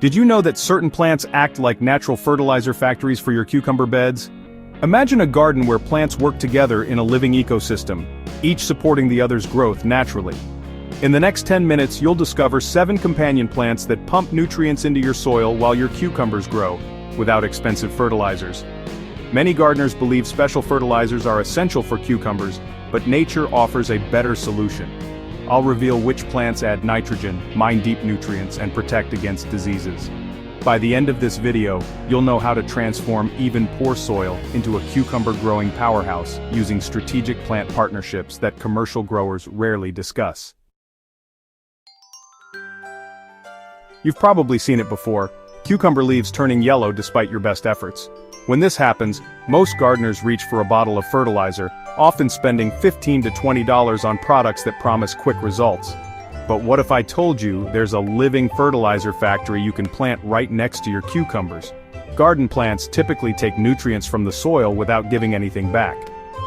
Did you know that certain plants act like natural fertilizer factories for your cucumber beds? Imagine a garden where plants work together in a living ecosystem, each supporting the other's growth naturally. In the next 10 minutes, you'll discover 7 companion plants that pump nutrients into your soil while your cucumbers grow, without expensive fertilizers. Many gardeners believe special fertilizers are essential for cucumbers, but nature offers a better solution. I'll reveal which plants add nitrogen, mine deep nutrients, and protect against diseases. By the end of this video, you'll know how to transform even poor soil into a cucumber-growing powerhouse using strategic plant partnerships that commercial growers rarely discuss. You've probably seen it before, cucumber leaves turning yellow despite your best efforts. When this happens, most gardeners reach for a bottle of fertilizer, often spending $15 to $20 on products that promise quick results. But what if I told you there's a living fertilizer factory you can plant right next to your cucumbers? Garden plants typically take nutrients from the soil without giving anything back.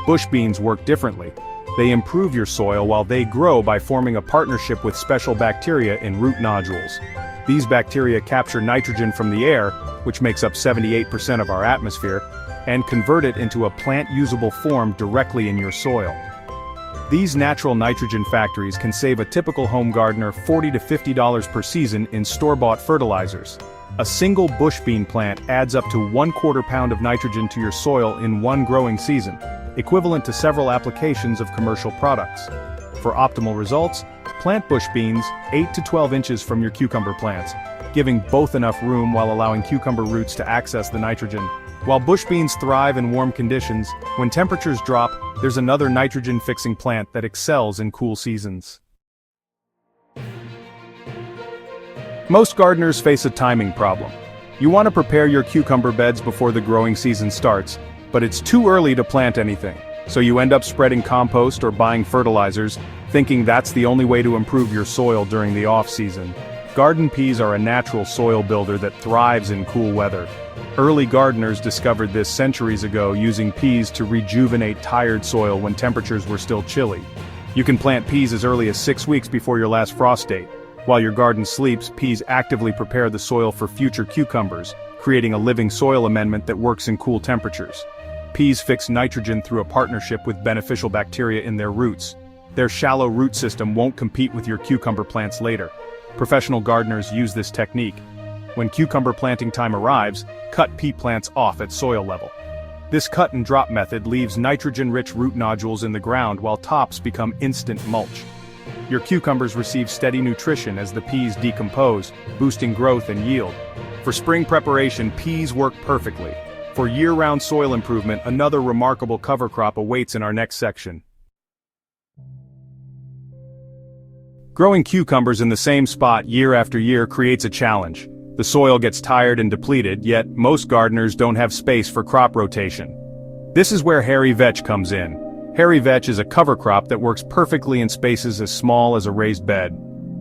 Bush beans work differently. They improve your soil while they grow by forming a partnership with special bacteria in root nodules. These bacteria capture nitrogen from the air, which makes up 78% of our atmosphere, and convert it into a plant-usable form directly in your soil. These natural nitrogen factories can save a typical home gardener $40 to $50 per season in store-bought fertilizers. A single bush bean plant adds up to 1/4 pound of nitrogen to your soil in one growing season, equivalent to several applications of commercial products. For optimal results, plant bush beans 8 to 12 inches from your cucumber plants, giving both enough room while allowing cucumber roots to access the nitrogen. While bush beans thrive in warm conditions, when temperatures drop, there's another nitrogen-fixing plant that excels in cool seasons. Most gardeners face a timing problem. You want to prepare your cucumber beds before the growing season starts, but it's too early to plant anything, so you end up spreading compost or buying fertilizers, thinking that's the only way to improve your soil during the off-season. Garden peas are a natural soil builder that thrives in cool weather. Early gardeners discovered this centuries ago, using peas to rejuvenate tired soil when temperatures were still chilly. You can plant peas as early as 6 weeks before your last frost date. While your garden sleeps, peas actively prepare the soil for future cucumbers, creating a living soil amendment that works in cool temperatures. Peas fix nitrogen through a partnership with beneficial bacteria in their roots. Their shallow root system won't compete with your cucumber plants later. Professional gardeners use this technique. When cucumber planting time arrives, cut pea plants off at soil level. This cut and drop method leaves nitrogen-rich root nodules in the ground while tops become instant mulch. Your cucumbers receive steady nutrition as the peas decompose, boosting growth and yield. For spring preparation, peas work perfectly. For year-round soil improvement, another remarkable cover crop awaits in our next section. Growing cucumbers in the same spot year after year creates a challenge. The soil gets tired and depleted, yet most gardeners don't have space for crop rotation. This is where hairy vetch comes in. Hairy vetch is a cover crop that works perfectly in spaces as small as a raised bed.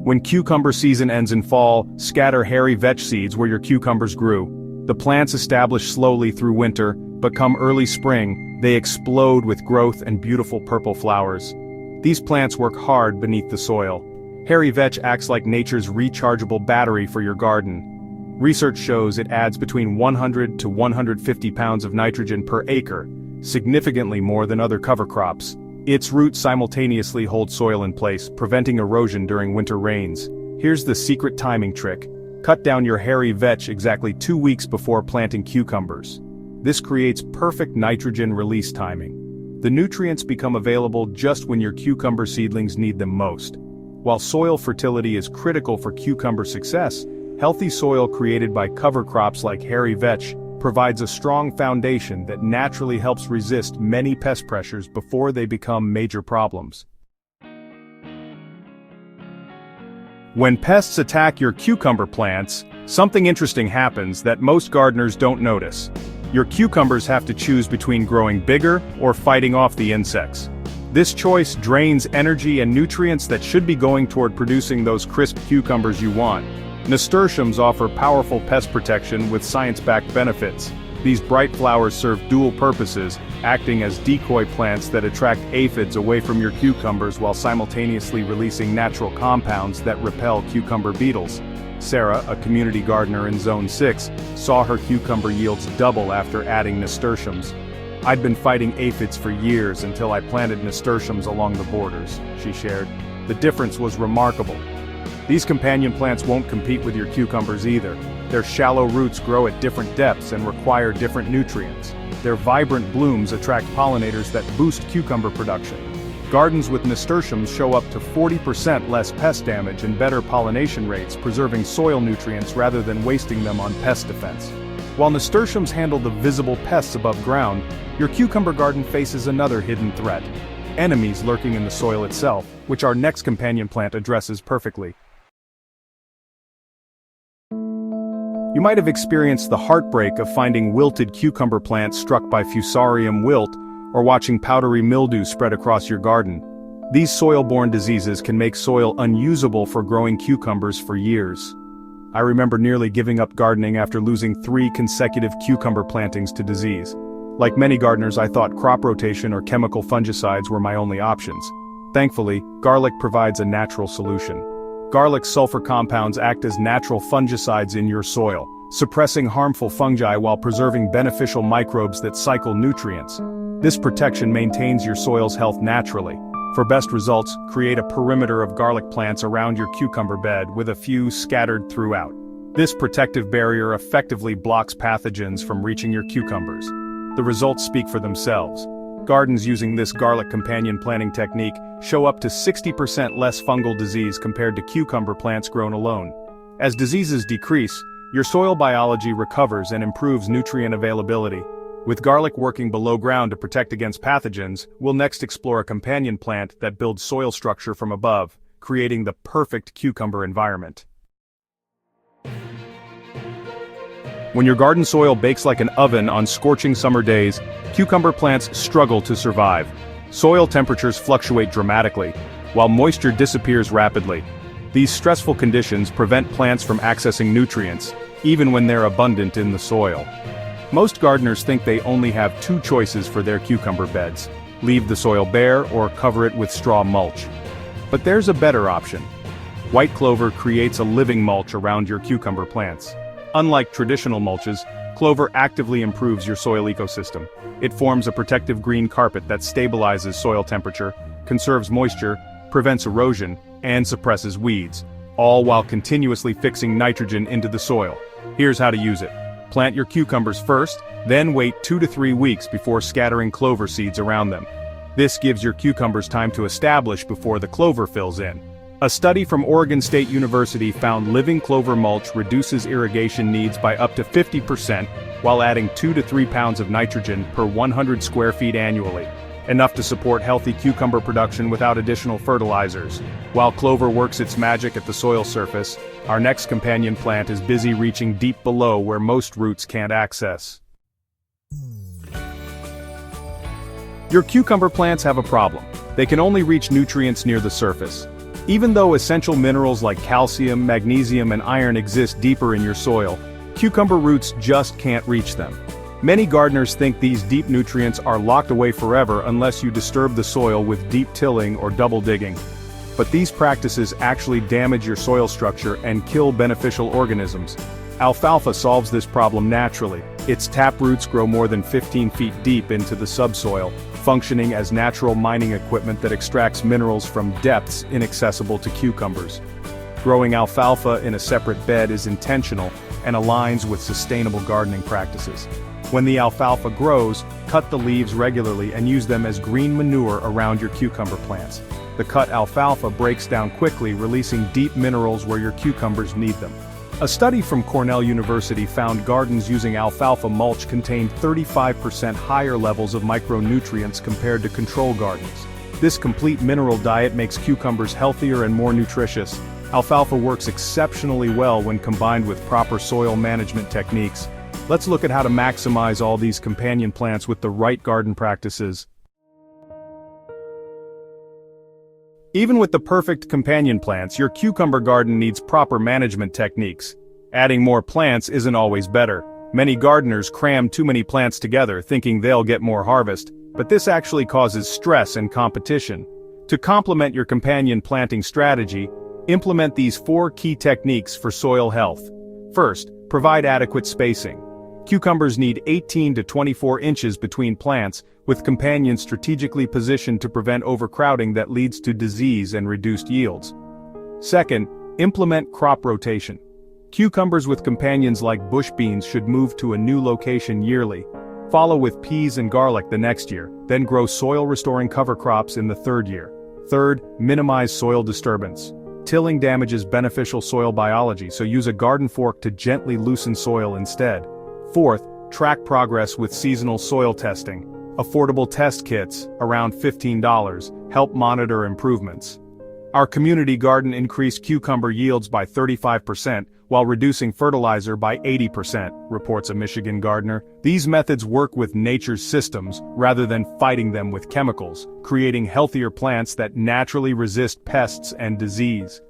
When cucumber season ends in fall, scatter hairy vetch seeds where your cucumbers grew. The plants establish slowly through winter, but come early spring, they explode with growth and beautiful purple flowers. These plants work hard beneath the soil. Hairy vetch acts like nature's rechargeable battery for your garden. Research shows it adds between 100 to 150 pounds of nitrogen per acre, significantly more than other cover crops. Its roots simultaneously hold soil in place, preventing erosion during winter rains. Here's the secret timing trick. Cut down your hairy vetch exactly 2 weeks before planting cucumbers. This creates perfect nitrogen release timing. The nutrients become available just when your cucumber seedlings need them most. While soil fertility is critical for cucumber success, healthy soil created by cover crops like hairy vetch provides a strong foundation that naturally helps resist many pest pressures before they become major problems. When pests attack your cucumber plants, something interesting happens that most gardeners don't notice. Your cucumbers have to choose between growing bigger or fighting off the insects. This choice drains energy and nutrients that should be going toward producing those crisp cucumbers you want. Nasturtiums offer powerful pest protection with science-backed benefits. These bright flowers serve dual purposes, acting as decoy plants that attract aphids away from your cucumbers while simultaneously releasing natural compounds that repel cucumber beetles. Sarah, a community gardener in Zone 6, saw her cucumber yields double after adding nasturtiums. "I'd been fighting aphids for years until I planted nasturtiums along the borders," she shared. "The difference was remarkable." These companion plants won't compete with your cucumbers either. Their shallow roots grow at different depths and require different nutrients. Their vibrant blooms attract pollinators that boost cucumber production. Gardens with nasturtiums show up to 40% less pest damage and better pollination rates, preserving soil nutrients rather than wasting them on pest defense. While nasturtiums handle the visible pests above ground, your cucumber garden faces another hidden threat: enemies lurking in the soil itself, which our next companion plant addresses perfectly. You might have experienced the heartbreak of finding wilted cucumber plants struck by Fusarium wilt, or watching powdery mildew spread across your garden. These soil-borne diseases can make soil unusable for growing cucumbers for years. I remember nearly giving up gardening after losing 3 consecutive cucumber plantings to disease. Like many gardeners, I thought crop rotation or chemical fungicides were my only options. Thankfully, garlic provides a natural solution. Garlic's sulfur compounds act as natural fungicides in your soil, suppressing harmful fungi while preserving beneficial microbes that cycle nutrients. This protection maintains your soil's health naturally. For best results, create a perimeter of garlic plants around your cucumber bed with a few scattered throughout. This protective barrier effectively blocks pathogens from reaching your cucumbers. The results speak for themselves. Gardens using this garlic companion planting technique show up to 60% less fungal disease compared to cucumber plants grown alone. As diseases decrease, your soil biology recovers and improves nutrient availability. With garlic working below ground to protect against pathogens, we'll next explore a companion plant that builds soil structure from above, creating the perfect cucumber environment. When your garden soil bakes like an oven on scorching summer days, cucumber plants struggle to survive. Soil temperatures fluctuate dramatically, while moisture disappears rapidly. These stressful conditions prevent plants from accessing nutrients, even when they're abundant in the soil. Most gardeners think they only have 2 choices for their cucumber beds: leave the soil bare or cover it with straw mulch. But there's a better option. White clover creates a living mulch around your cucumber plants. Unlike traditional mulches, clover actively improves your soil ecosystem. It forms a protective green carpet that stabilizes soil temperature, conserves moisture, prevents erosion, and suppresses weeds, all while continuously fixing nitrogen into the soil. Here's how to use it. Plant your cucumbers first, then wait 2 to 3 weeks before scattering clover seeds around them. This gives your cucumbers time to establish before the clover fills in. A study from Oregon State University found living clover mulch reduces irrigation needs by up to 50% while adding 2 to 3 pounds of nitrogen per 100 square feet annually, enough to support healthy cucumber production without additional fertilizers. While clover works its magic at the soil surface, our next companion plant is busy reaching deep below where most roots can't access. Your cucumber plants have a problem. They can only reach nutrients near the surface. Even though essential minerals like calcium, magnesium, and iron exist deeper in your soil, cucumber roots just can't reach them. Many gardeners think these deep nutrients are locked away forever unless you disturb the soil with deep tilling or double digging. But these practices actually damage your soil structure and kill beneficial organisms. Alfalfa solves this problem naturally. Its tap roots grow more than 15 feet deep into the subsoil, functioning as natural mining equipment that extracts minerals from depths inaccessible to cucumbers. Growing alfalfa in a separate bed is intentional and aligns with sustainable gardening practices. When the alfalfa grows, cut the leaves regularly and use them as green manure around your cucumber plants. The cut alfalfa breaks down quickly, releasing deep minerals where your cucumbers need them. A study from Cornell University found gardens using alfalfa mulch contained 35% higher levels of micronutrients compared to control gardens. This complete mineral diet makes cucumbers healthier and more nutritious. Alfalfa works exceptionally well when combined with proper soil management techniques. Let's look at how to maximize all these companion plants with the right garden practices. Even with the perfect companion plants, your cucumber garden needs proper management techniques. Adding more plants isn't always better. Many gardeners cram too many plants together thinking they'll get more harvest, but this actually causes stress and competition. To complement your companion planting strategy, implement these 4 key techniques for soil health. First, provide adequate spacing. Cucumbers need 18 to 24 inches between plants, with companions strategically positioned to prevent overcrowding that leads to disease and reduced yields. Second, implement crop rotation. Cucumbers with companions like bush beans should move to a new location yearly. Follow with peas and garlic the next year, then grow soil-restoring cover crops in the 3rd year. Third, minimize soil disturbance. Tilling damages beneficial soil biology, so use a garden fork to gently loosen soil instead. Fourth, track progress with seasonal soil testing. Affordable test kits, around $15, help monitor improvements. Our community garden increased cucumber yields by 35%, while reducing fertilizer by 80%, reports a Michigan gardener. These methods work with nature's systems, rather than fighting them with chemicals, creating healthier plants that naturally resist pests and disease.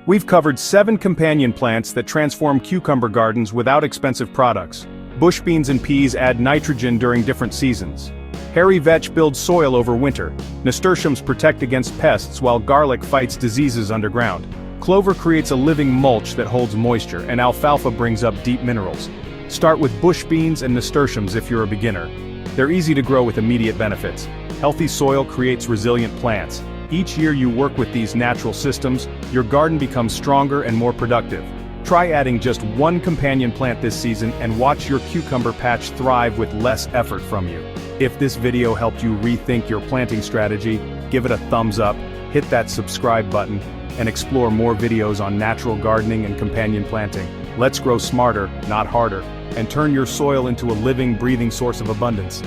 We've covered 7 companion plants that transform cucumber gardens without expensive products. Bush beans and peas add nitrogen during different seasons. Hairy vetch builds soil over winter. Nasturtiums protect against pests while garlic fights diseases underground. Clover creates a living mulch that holds moisture, and alfalfa brings up deep minerals. Start with bush beans and nasturtiums if you're a beginner. They're easy to grow with immediate benefits. Healthy soil creates resilient plants. Each year you work with these natural systems, your garden becomes stronger and more productive. Try adding just 1 companion plant this season and watch your cucumber patch thrive with less effort from you. If this video helped you rethink your planting strategy, give it a thumbs up, hit that subscribe button, and explore more videos on natural gardening and companion planting. Let's grow smarter, not harder, and turn your soil into a living, breathing source of abundance.